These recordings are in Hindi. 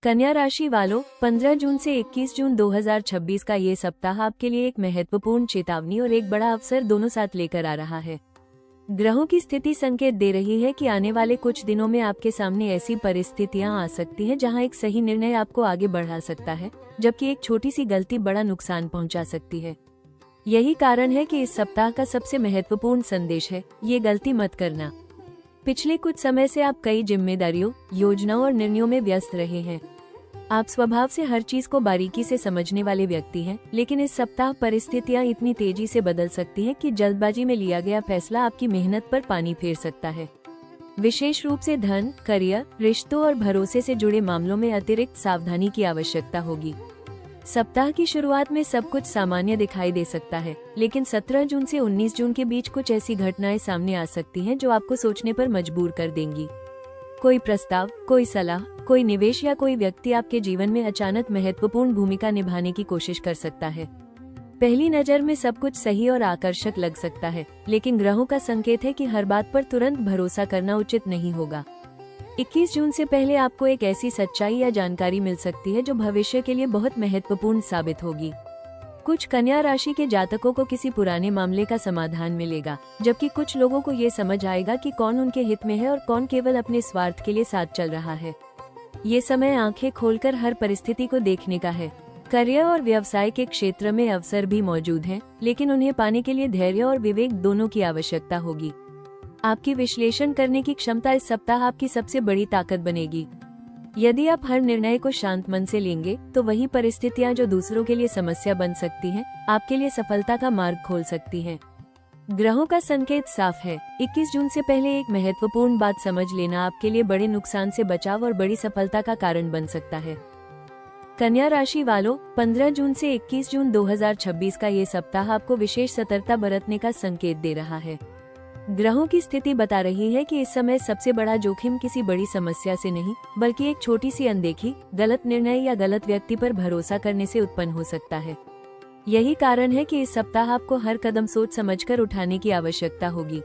कन्या राशि वालों, 15 जून से 21 जून 2026 का ये सप्ताह आपके लिए एक महत्वपूर्ण चेतावनी और एक बड़ा अवसर दोनों साथ लेकर आ रहा है। ग्रहों की स्थिति संकेत दे रही है कि आने वाले कुछ दिनों में आपके सामने ऐसी परिस्थितियां आ सकती हैं जहां एक सही निर्णय आपको आगे बढ़ा सकता है, जबकि एक छोटी सी गलती बड़ा नुकसान पहुंचा सकती है। यही कारण है कि इस सप्ताह का सबसे महत्वपूर्ण संदेश है, ये गलती मत करना। पिछले कुछ समय से आप कई जिम्मेदारियों, योजनाओं और निर्णयों में व्यस्त रहे हैं। आप स्वभाव से हर चीज को बारीकी से समझने वाले व्यक्ति हैं, लेकिन इस सप्ताह परिस्थितियां इतनी तेजी से बदल सकती हैं कि जल्दबाजी में लिया गया फैसला आपकी मेहनत पर पानी फेर सकता है। विशेष रूप से धन, करियर, रिश्तों और भरोसे से जुड़े मामलों में अतिरिक्त सावधानी की आवश्यकता होगी। सप्ताह की शुरुआत में सब कुछ सामान्य दिखाई दे सकता है, लेकिन 17 जून से 19 जून के बीच कुछ ऐसी घटनाएं सामने आ सकती हैं जो आपको सोचने पर मजबूर कर देंगी। कोई प्रस्ताव, कोई सलाह, कोई निवेश या कोई व्यक्ति आपके जीवन में अचानक महत्वपूर्ण भूमिका निभाने की कोशिश कर सकता है। पहली नजर में सब कुछ सही और आकर्षक लग सकता है, लेकिन ग्रहों का संकेत है कि हर बात पर तुरंत भरोसा करना उचित नहीं होगा। 21 जून से पहले आपको एक ऐसी सच्चाई या जानकारी मिल सकती है जो भविष्य के लिए बहुत महत्वपूर्ण साबित होगी। कुछ कन्या राशि के जातकों को किसी पुराने मामले का समाधान मिलेगा, जबकि कुछ लोगों को ये समझ आएगा कि कौन उनके हित में है और कौन केवल अपने स्वार्थ के लिए साथ चल रहा है। ये समय आंखें खोलकर हर परिस्थिति को देखने का है। करियर और व्यवसाय के क्षेत्र में अवसर भी मौजूद हैं, लेकिन उन्हें पाने के लिए धैर्य और विवेक दोनों की आवश्यकता होगी। आपकी विश्लेषण करने की क्षमता इस सप्ताह आपकी सबसे बड़ी ताकत बनेगी। यदि आप हर निर्णय को शांत मन से लेंगे, तो वही परिस्थितियां जो दूसरों के लिए समस्या बन सकती हैं, आपके लिए सफलता का मार्ग खोल सकती हैं। ग्रहों का संकेत साफ है, 21 जून से पहले एक महत्वपूर्ण बात समझ लेना आपके लिए बड़े नुकसान से बचाव और बड़ी सफलता का कारण बन सकता है। कन्या राशि वालों, 15 जून से 21 जून 2026 का ये सप्ताह आपको विशेष सतर्कता बरतने का संकेत दे रहा है। ग्रहों की स्थिति बता रही है कि इस समय सबसे बड़ा जोखिम किसी बड़ी समस्या से नहीं, बल्कि एक छोटी सी अनदेखी, गलत निर्णय या गलत व्यक्ति पर भरोसा करने से उत्पन्न हो सकता है। यही कारण है कि इस सप्ताह आपको हर कदम सोच समझकर उठाने की आवश्यकता होगी।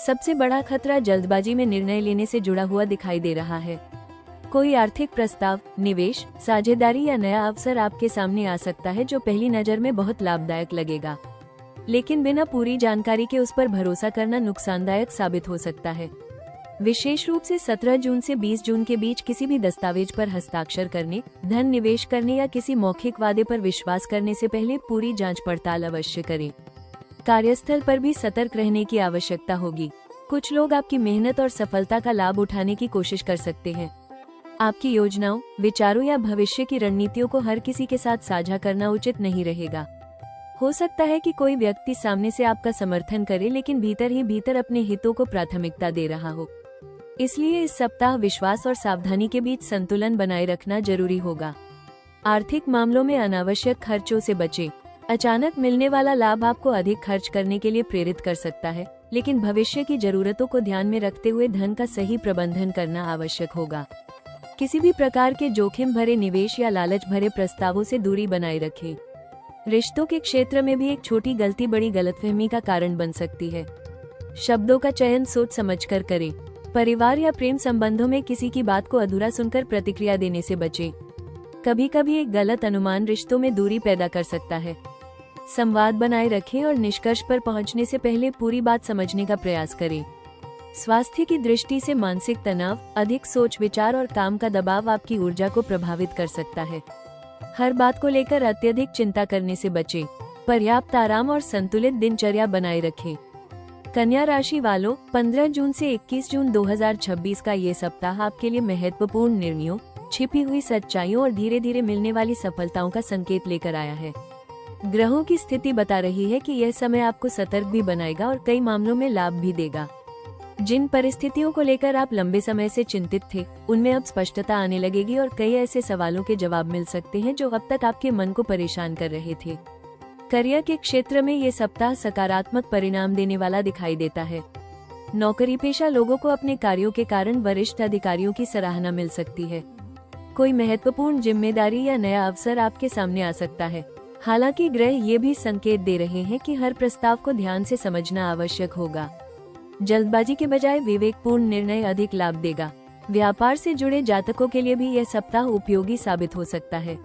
सबसे बड़ा खतरा जल्दबाजी में निर्णय लेने से जुड़ा हुआ दिखाई दे रहा है। कोई आर्थिक प्रस्ताव, निवेश, साझेदारी या नया अवसर आपके सामने आ सकता है जो पहली नजर में बहुत लाभदायक लगेगा, लेकिन बिना पूरी जानकारी के उस पर भरोसा करना नुकसानदायक साबित हो सकता है। विशेष रूप से 17 जून से 20 जून के बीच किसी भी दस्तावेज पर हस्ताक्षर करने, धन निवेश करने या किसी मौखिक वादे पर विश्वास करने से पहले पूरी जांच पड़ताल अवश्य करें। कार्यस्थल पर भी सतर्क रहने की आवश्यकता होगी। कुछ लोग आपकी मेहनत और सफलता का लाभ उठाने की कोशिश कर सकते हैं। आपकी योजनाओं, विचारों या भविष्य की रणनीतियों को हर किसी के साथ साझा करना उचित नहीं रहेगा। हो सकता है कि कोई व्यक्ति सामने से आपका समर्थन करे, लेकिन भीतर ही भीतर अपने हितों को प्राथमिकता दे रहा हो। इसलिए इस सप्ताह विश्वास और सावधानी के बीच संतुलन बनाए रखना जरूरी होगा। आर्थिक मामलों में अनावश्यक खर्चों से बचें। अचानक मिलने वाला लाभ आपको अधिक खर्च करने के लिए प्रेरित कर सकता है, लेकिन भविष्य की जरूरतों को ध्यान में रखते हुए धन का सही प्रबंधन करना आवश्यक होगा। किसी भी प्रकार के जोखिम भरे निवेश या लालच भरे प्रस्तावों से दूरी बनाए रखें। रिश्तों के क्षेत्र में भी एक छोटी गलती बड़ी गलतफहमी का कारण बन सकती है। शब्दों का चयन सोच समझकर करें। परिवार या प्रेम संबंधों में किसी की बात को अधूरा सुनकर प्रतिक्रिया देने से बचें। कभी कभी एक गलत अनुमान रिश्तों में दूरी पैदा कर सकता है। संवाद बनाए रखें और निष्कर्ष पर पहुंचने से पहले पूरी बात समझने का प्रयास करें। स्वास्थ्य की दृष्टि से मानसिक तनाव, अधिक सोच विचार और काम का दबाव आपकी ऊर्जा को प्रभावित कर सकता है। हर बात को लेकर अत्यधिक चिंता करने से बचें। पर्याप्त आराम और संतुलित दिनचर्या बनाए रखें। कन्या राशि वालों, 15 जून से 21 जून 2026 का ये सप्ताह आपके लिए महत्वपूर्ण निर्णयों, छिपी हुई सच्चाइयों और धीरे धीरे मिलने वाली सफलताओं का संकेत लेकर आया है। ग्रहों की स्थिति बता रही है कि यह समय आपको सतर्क भी बनाएगा और कई मामलों में लाभ भी देगा। जिन परिस्थितियों को लेकर आप लंबे समय से चिंतित थे, उनमें अब स्पष्टता आने लगेगी और कई ऐसे सवालों के जवाब मिल सकते हैं जो अब तक आपके मन को परेशान कर रहे थे। करियर के क्षेत्र में ये सप्ताह सकारात्मक परिणाम देने वाला दिखाई देता है। नौकरी पेशा लोगों को अपने कार्यों के कारण वरिष्ठ अधिकारियों की सराहना मिल सकती है। कोई महत्वपूर्ण जिम्मेदारी या नया अवसर आपके सामने आ सकता है। हालांकि ग्रह ये भी संकेत दे रहे हैं कि हर प्रस्ताव को ध्यान से समझना आवश्यक होगा। जल्दबाजी के बजाय विवेकपूर्ण निर्णय अधिक लाभ देगा। व्यापार से जुड़े जातकों के लिए भी यह सप्ताह उपयोगी साबित हो सकता है।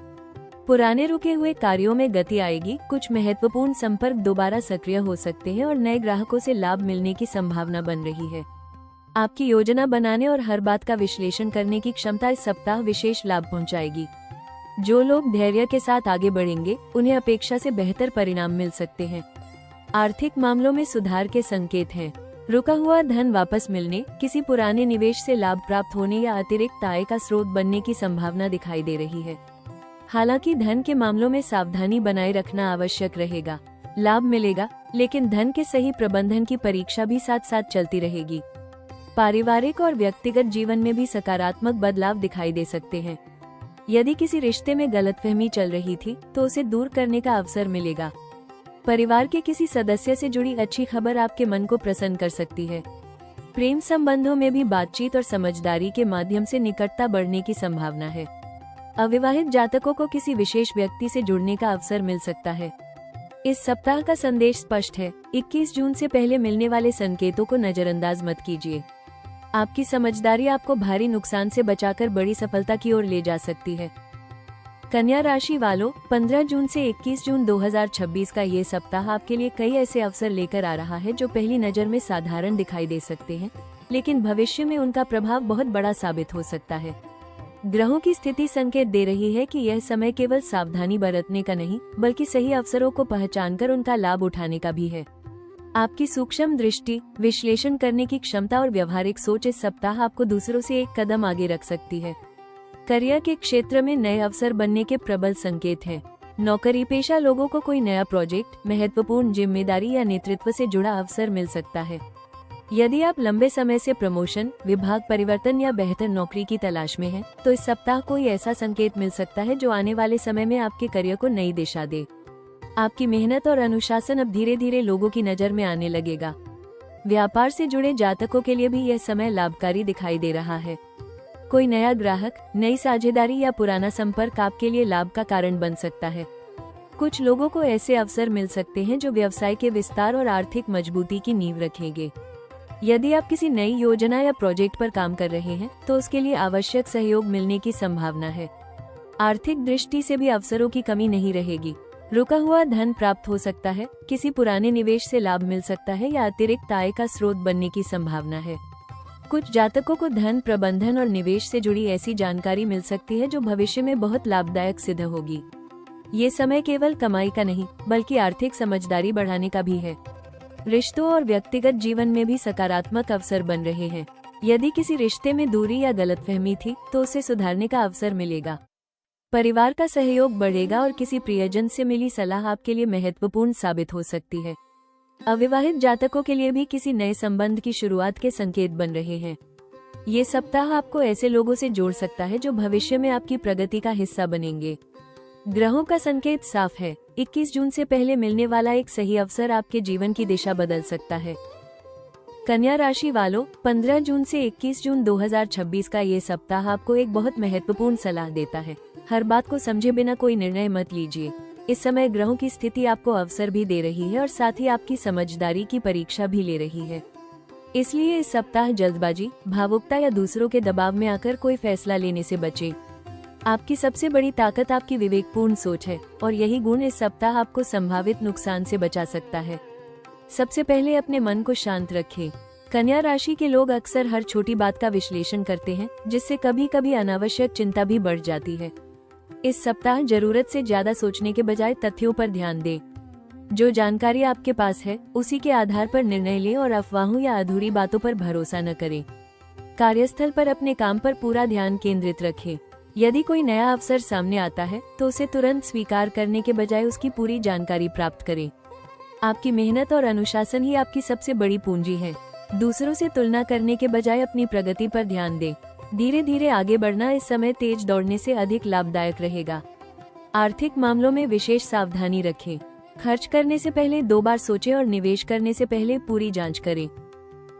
पुराने रुके हुए कार्यों में गति आएगी, कुछ महत्वपूर्ण संपर्क दोबारा सक्रिय हो सकते हैं और नए ग्राहकों से लाभ मिलने की संभावना बन रही है। आपकी योजना बनाने और हर बात का विश्लेषण करने की क्षमता इस सप्ताह विशेष लाभ पहुंचाएगी। जो लोग धैर्य के साथ आगे बढ़ेंगे, उन्हें अपेक्षा से बेहतर परिणाम मिल सकते हैं। आर्थिक मामलों में सुधार के संकेत हैं। रुका हुआ धन वापस मिलने, किसी पुराने निवेश से लाभ प्राप्त होने या अतिरिक्त आय का स्रोत बनने की संभावना दिखाई दे रही है। हालांकि धन के मामलों में सावधानी बनाए रखना आवश्यक रहेगा। लाभ मिलेगा, लेकिन धन के सही प्रबंधन की परीक्षा भी साथ साथ चलती रहेगी। पारिवारिक और व्यक्तिगत जीवन में भी सकारात्मक बदलाव दिखाई दे सकते हैं। यदि किसी रिश्ते में गलतफहमी चल रही थी, तो उसे दूर करने का अवसर मिलेगा। परिवार के किसी सदस्य से जुड़ी अच्छी खबर आपके मन को प्रसन्न कर सकती है। प्रेम संबंधों में भी बातचीत और समझदारी के माध्यम से निकटता बढ़ने की संभावना है। अविवाहित जातकों को किसी विशेष व्यक्ति से जुड़ने का अवसर मिल सकता है। इस सप्ताह का संदेश स्पष्ट है। 21 जून से पहले मिलने वाले संकेतों को नजरअंदाज मत कीजिए। आपकी समझदारी आपको भारी नुकसान से बचाकर बड़ी सफलता की ओर ले जा सकती है। कन्या राशि वालों, 15 जून से 21 जून 2026 का ये सप्ताह आपके लिए कई ऐसे अवसर लेकर आ रहा है जो पहली नजर में साधारण दिखाई दे सकते हैं, लेकिन भविष्य में उनका प्रभाव बहुत बड़ा साबित हो सकता है। ग्रहों की स्थिति संकेत दे रही है कि यह समय केवल सावधानी बरतने का नहीं, बल्कि सही अवसरों को पहचानकर उनका लाभ उठाने का भी है। आपकी सूक्ष्म दृष्टि, विश्लेषण करने की क्षमता और व्यवहारिक सोच इस सप्ताह आपको दूसरों से एक कदम आगे रख सकती है। करियर के क्षेत्र में नए अवसर बनने के प्रबल संकेत हैं। नौकरी पेशा लोगों को कोई नया प्रोजेक्ट, महत्वपूर्ण जिम्मेदारी या नेतृत्व से जुड़ा अवसर मिल सकता है। यदि आप लंबे समय से प्रमोशन, विभाग परिवर्तन या बेहतर नौकरी की तलाश में हैं, तो इस सप्ताह कोई ऐसा संकेत मिल सकता है जो आने वाले समय में आपके करियर को नई दिशा दे। आपकी मेहनत और अनुशासन अब धीरे धीरे लोगों की नजर में आने लगेगा। व्यापार से जुड़े जातकों के लिए भी यह समय लाभकारी दिखाई दे रहा है। कोई नया ग्राहक, नई साझेदारी या पुराना संपर्क आपके लिए लाभ का कारण बन सकता है। कुछ लोगों को ऐसे अवसर मिल सकते हैं जो व्यवसाय के विस्तार और आर्थिक मजबूती की नींव रखेंगे। यदि आप किसी नई योजना या प्रोजेक्ट पर काम कर रहे हैं, तो उसके लिए आवश्यक सहयोग मिलने की संभावना है। आर्थिक दृष्टि से भी अवसरों की कमी नहीं रहेगी। रुका हुआ धन प्राप्त हो सकता है, किसी पुराने निवेश से लाभ मिल सकता है या अतिरिक्त आय का स्रोत बनने की संभावना है। कुछ जातकों को धन प्रबंधन और निवेश से जुड़ी ऐसी जानकारी मिल सकती है जो भविष्य में बहुत लाभदायक सिद्ध होगी। ये समय केवल कमाई का नहीं, बल्कि आर्थिक समझदारी बढ़ाने का भी है। रिश्तों और व्यक्तिगत जीवन में भी सकारात्मक अवसर बन रहे हैं। यदि किसी रिश्ते में दूरी या गलतफहमी थी, तो उसे सुधारने का अवसर मिलेगा। परिवार का सहयोग बढ़ेगा और किसी प्रियजन से मिली सलाह आपके लिए महत्वपूर्ण साबित हो सकती है। अविवाहित जातकों के लिए भी किसी नए संबंध की शुरुआत के संकेत बन रहे हैं। ये सप्ताह आपको ऐसे लोगों से जोड़ सकता है जो भविष्य में आपकी प्रगति का हिस्सा बनेंगे। ग्रहों का संकेत साफ है। 21 जून से पहले मिलने वाला एक सही अवसर आपके जीवन की दिशा बदल सकता है। कन्या राशि वालों, 15 जून से 21 जून 2026 का ये सप्ताह आपको एक बहुत महत्वपूर्ण सलाह देता है। हर बात को समझे बिना कोई निर्णय मत लीजिए। इस समय ग्रहों की स्थिति आपको अवसर भी दे रही है और साथ ही आपकी समझदारी की परीक्षा भी ले रही है। इसलिए इस सप्ताह जल्दबाजी, भावुकता या दूसरों के दबाव में आकर कोई फैसला लेने से बचें। आपकी सबसे बड़ी ताकत आपकी विवेकपूर्ण सोच है और यही गुण इस सप्ताह आपको संभावित नुकसान से बचा सकता है। सबसे पहले अपने मन को शांत रखें। कन्या राशि के लोग अक्सर हर छोटी बात का विश्लेषण करते हैं, जिससे कभी कभी अनावश्यक चिंता भी बढ़ जाती है। इस सप्ताह जरूरत से ज्यादा सोचने के बजाय तथ्यों पर ध्यान दें। जो जानकारी आपके पास है, उसी के आधार पर निर्णय लें और अफवाहों या अधूरी बातों पर भरोसा न करें। कार्यस्थल पर अपने काम पर पूरा ध्यान केंद्रित रखें। यदि कोई नया अवसर सामने आता है, तो उसे तुरंत स्वीकार करने के बजाय उसकी पूरी जानकारी प्राप्त करें। आपकी मेहनत और अनुशासन ही आपकी सबसे बड़ी पूंजी है। दूसरों से तुलना करने के बजाय अपनी प्रगति पर ध्यान दें। धीरे धीरे आगे बढ़ना इस समय तेज दौड़ने से अधिक लाभदायक रहेगा। आर्थिक मामलों में विशेष सावधानी रखें। खर्च करने से पहले 2 बार सोचें और निवेश करने से पहले पूरी जांच करें।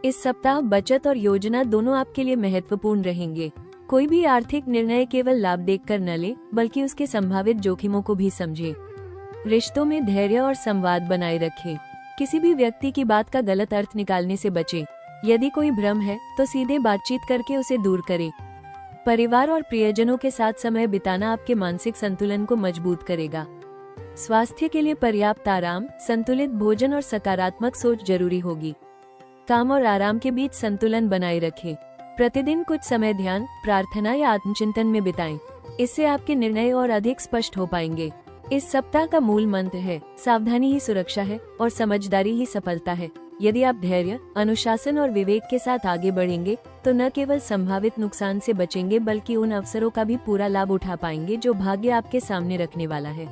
इस सप्ताह बचत और योजना दोनों आपके लिए महत्वपूर्ण रहेंगे। कोई भी आर्थिक निर्णय केवल लाभ देखकर न ले, बल्कि उसके संभावित जोखिमों को भी समझें। रिश्तों में धैर्य और संवाद बनाए रखें। किसी भी व्यक्ति की बात का गलत अर्थ निकालने से बचें। यदि कोई भ्रम है तो सीधे बातचीत करके उसे दूर करें। परिवार और प्रियजनों के साथ समय बिताना आपके मानसिक संतुलन को मजबूत करेगा। स्वास्थ्य के लिए पर्याप्त आराम, संतुलित भोजन और सकारात्मक सोच जरूरी होगी। काम और आराम के बीच संतुलन बनाए रखें। प्रतिदिन कुछ समय ध्यान, प्रार्थना या आत्मचिंतन में बिताएं। इससे आपके निर्णय और अधिक स्पष्ट हो पाएंगे। इस सप्ताह का मूल मंत्र है, सावधानी ही सुरक्षा है और समझदारी ही सफलता है। यदि आप धैर्य, अनुशासन और विवेक के साथ आगे बढ़ेंगे तो न केवल संभावित नुकसान से बचेंगे बल्कि उन अवसरों का भी पूरा लाभ उठा पाएंगे जो भाग्य आपके सामने रखने वाला है।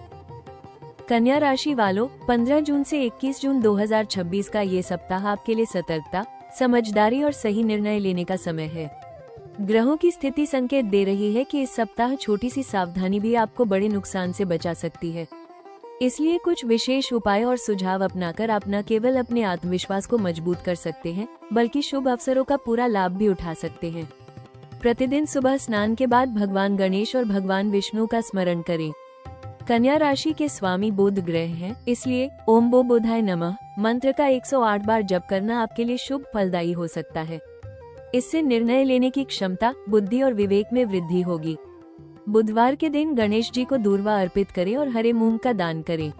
कन्या राशि वालों, 15 जून से 21 जून 2026 का ये सप्ताह आपके लिए सतर्कता, समझदारी और सही निर्णय लेने का समय है। ग्रहों की स्थिति संकेत दे रही है कि इस सप्ताह छोटी सी सावधानी भी आपको बड़े नुकसान से बचा सकती है। इसलिए कुछ विशेष उपाय और सुझाव अपनाकर आप न केवल अपने आत्मविश्वास को मजबूत कर सकते हैं बल्कि शुभ अवसरों का पूरा लाभ भी उठा सकते हैं। प्रतिदिन सुबह स्नान के बाद भगवान गणेश और भगवान विष्णु का स्मरण करें। कन्या राशि के स्वामी बुध ग्रह हैं, इसलिए ओम बो बुधाय नमः मंत्र का 108 बार जप करना आपके लिए शुभ फलदायी हो सकता है। इससे निर्णय लेने की क्षमता, बुद्धि और विवेक में वृद्धि होगी। बुधवार के दिन गणेश जी को दूर्वा अर्पित करें और हरे मूंग का दान करें।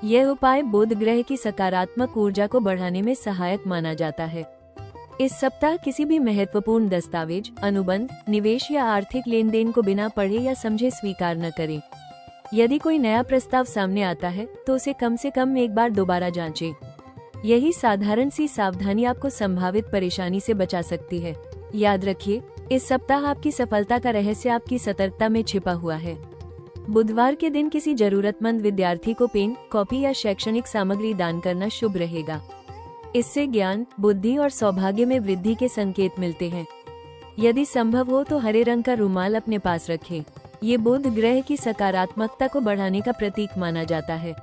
यह उपाय बुध ग्रह की सकारात्मक ऊर्जा को बढ़ाने में सहायक माना जाता है। इस सप्ताह किसी भी महत्वपूर्ण दस्तावेज, अनुबंध, निवेश या आर्थिक लेन देन को बिना पढ़े या समझे स्वीकार न करें। यदि कोई नया प्रस्ताव सामने आता है तो उसे कम से कम एक बार दोबारा जांचें। यही साधारण सी सावधानी आपको संभावित परेशानी से बचा सकती है। याद रखिए, इस सप्ताह आपकी सफलता का रहस्य आपकी सतर्कता में छिपा हुआ है। बुधवार के दिन किसी जरूरतमंद विद्यार्थी को पेन, कॉपी या शैक्षणिक सामग्री दान करना शुभ रहेगा। इससे ज्ञान, बुद्धि और सौभाग्य में वृद्धि के संकेत मिलते हैं। यदि संभव हो तो हरे रंग का रुमाल अपने पास रखें। ये बुध ग्रह की सकारात्मकता को बढ़ाने का प्रतीक माना जाता है।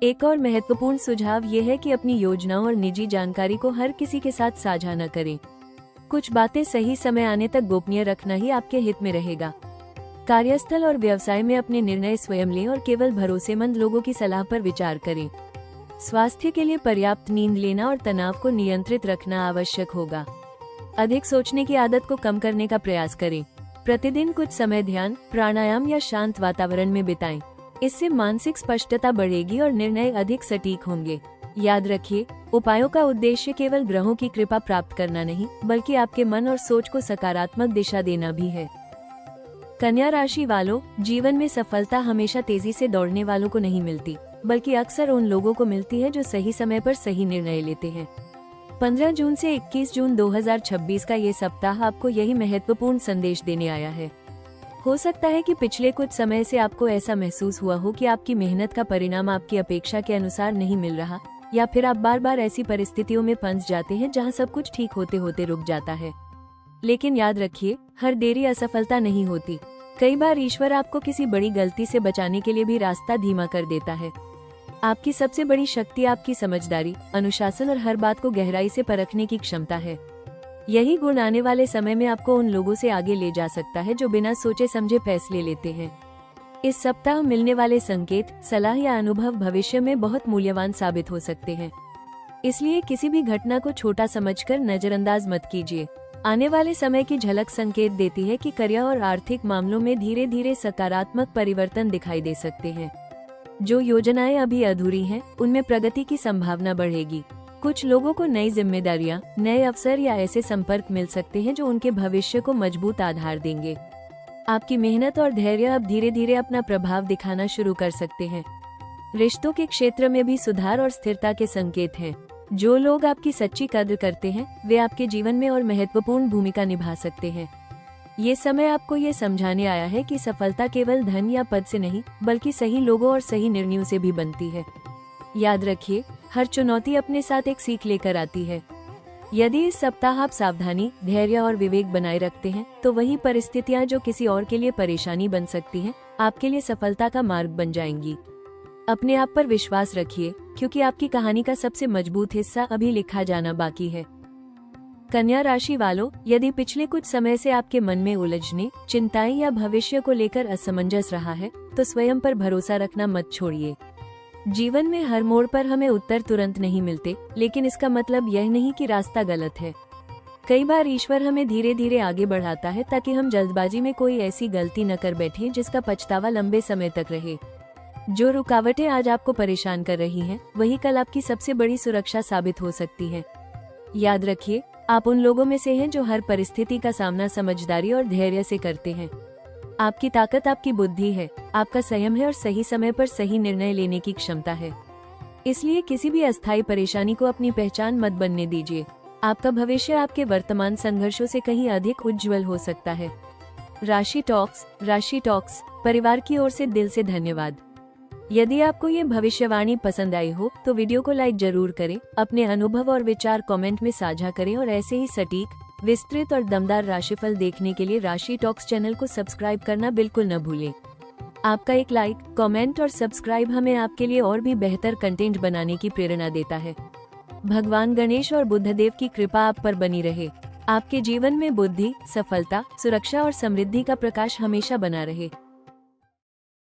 एक और महत्वपूर्ण सुझाव ये है कि अपनी योजनाओं और निजी जानकारी को हर किसी के साथ साझा न करें। कुछ बातें सही समय आने तक गोपनीय रखना ही आपके हित में रहेगा। कार्यस्थल और व्यवसाय में अपने निर्णय स्वयं लें और केवल भरोसेमंद लोगों की सलाह पर विचार करें। स्वास्थ्य के लिए पर्याप्त नींद लेना और तनाव को नियंत्रित रखना आवश्यक होगा। अधिक सोचने की आदत को कम करने का प्रयास करें। प्रतिदिन कुछ समय ध्यान, प्राणायाम या शांत वातावरण में बिताएं। इससे मानसिक स्पष्टता बढ़ेगी और निर्णय अधिक सटीक होंगे। याद रखिए, उपायों का उद्देश्य केवल ग्रहों की कृपा प्राप्त करना नहीं बल्कि आपके मन और सोच को सकारात्मक दिशा देना भी है। कन्या राशि वालों, जीवन में सफलता हमेशा तेजी से दौड़ने वालों को नहीं मिलती बल्कि अक्सर उन लोगों को मिलती है जो सही समय पर सही निर्णय लेते हैं। 15 जून से 21 जून 2026 का ये सप्ताह आपको यही महत्वपूर्ण संदेश देने आया है। हो सकता है कि पिछले कुछ समय से आपको ऐसा महसूस हुआ हो कि आपकी मेहनत का परिणाम आपकी अपेक्षा के अनुसार नहीं मिल रहा, या फिर आप बार बार ऐसी परिस्थितियों में फंस जाते हैं जहां सब कुछ ठीक होते होते रुक जाता है। लेकिन याद रखिए, हर देरी असफलता नहीं होती। कई बार ईश्वर आपको किसी बड़ी गलती से बचाने के लिए भी रास्ता धीमा कर देता है। आपकी सबसे बड़ी शक्ति आपकी समझदारी, अनुशासन और हर बात को गहराई से परखने की क्षमता है। यही गुण आने वाले समय में आपको उन लोगों से आगे ले जा सकता है जो बिना सोचे समझे फैसले लेते हैं। इस सप्ताह मिलने वाले संकेत, सलाह या अनुभव भविष्य में बहुत मूल्यवान साबित हो सकते हैं। इसलिए किसी भी घटना को छोटा समझकर नजरअंदाज मत कीजिए। आने वाले समय की झलक संकेत देती है कि करियर और आर्थिक मामलों में धीरे धीरे सकारात्मक परिवर्तन दिखाई दे सकते हैं। जो योजनाएं अभी अधूरी हैं, उनमें प्रगति की संभावना बढ़ेगी। कुछ लोगों को नई जिम्मेदारियां, नए अवसर या ऐसे संपर्क मिल सकते हैं जो उनके भविष्य को मजबूत आधार देंगे। आपकी मेहनत और धैर्य अब धीरे धीरे अपना प्रभाव दिखाना शुरू कर सकते हैं। रिश्तों के क्षेत्र में भी सुधार और स्थिरता के संकेत हैं। जो लोग आपकी सच्ची कद्र करते हैं, वे आपके जीवन में और महत्वपूर्ण भूमिका निभा सकते हैं। ये समय आपको ये समझाने आया है कि सफलता केवल धन या पद से नहीं बल्कि सही लोगों और सही निर्णयों से भी बनती है। याद रखिए, हर चुनौती अपने साथ एक सीख लेकर आती है। यदि इस सप्ताह आप सावधानी, धैर्य और विवेक बनाए रखते हैं तो वही परिस्थितियां जो किसी और के लिए परेशानी बन सकती हैं, आपके लिए सफलता का मार्ग बन जाएंगी। अपने आप पर विश्वास रखिए, क्योंकि आपकी कहानी का सबसे मजबूत हिस्सा अभी लिखा जाना बाकी है। कन्या राशि वालों, यदि पिछले कुछ समय से आपके मन में उलझने, चिंताएं या भविष्य को लेकर असमंजस रहा है तो स्वयं पर भरोसा रखना मत छोड़िए। जीवन में हर मोड़ पर हमें उत्तर तुरंत नहीं मिलते, लेकिन इसका मतलब यह नहीं कि रास्ता गलत है। कई बार ईश्वर हमें धीरे धीरे आगे बढ़ाता है ताकि हम जल्दबाजी में कोई ऐसी गलती न कर बैठें जिसका पछतावा लंबे समय तक रहे। जो रुकावटें आज आपको परेशान कर रही हैं, वही कल आपकी सबसे बड़ी सुरक्षा साबित हो सकती हैं। याद रखिए, आप उन लोगों में से हैं जो हर परिस्थिति का सामना समझदारी और धैर्य से करते हैं। आपकी ताकत आपकी बुद्धि है, आपका संयम है और सही समय पर सही निर्णय लेने की क्षमता है। इसलिए किसी भी अस्थायी परेशानी को अपनी पहचान मत बनने दीजिए। आपका भविष्य आपके वर्तमान संघर्षों से कहीं अधिक उज्जवल हो सकता है। राशि टॉक्स परिवार की ओर से दिल से धन्यवाद। यदि आपको ये भविष्यवाणी पसंद आई हो तो वीडियो को लाइक जरूर करें, अपने अनुभव और विचार कमेंट में साझा करें और ऐसे ही सटीक, विस्तृत और दमदार राशिफल देखने के लिए राशि टॉक्स चैनल को सब्सक्राइब करना बिल्कुल न भूलें। आपका एक लाइक, कमेंट और सब्सक्राइब हमें आपके लिए और भी बेहतर कंटेंट बनाने की प्रेरणा देता है। भगवान गणेश और बुद्धदेव की कृपा आप पर बनी रहे। आपके जीवन में बुद्धि, सफलता, सुरक्षा और समृद्धि का प्रकाश हमेशा बना रहे।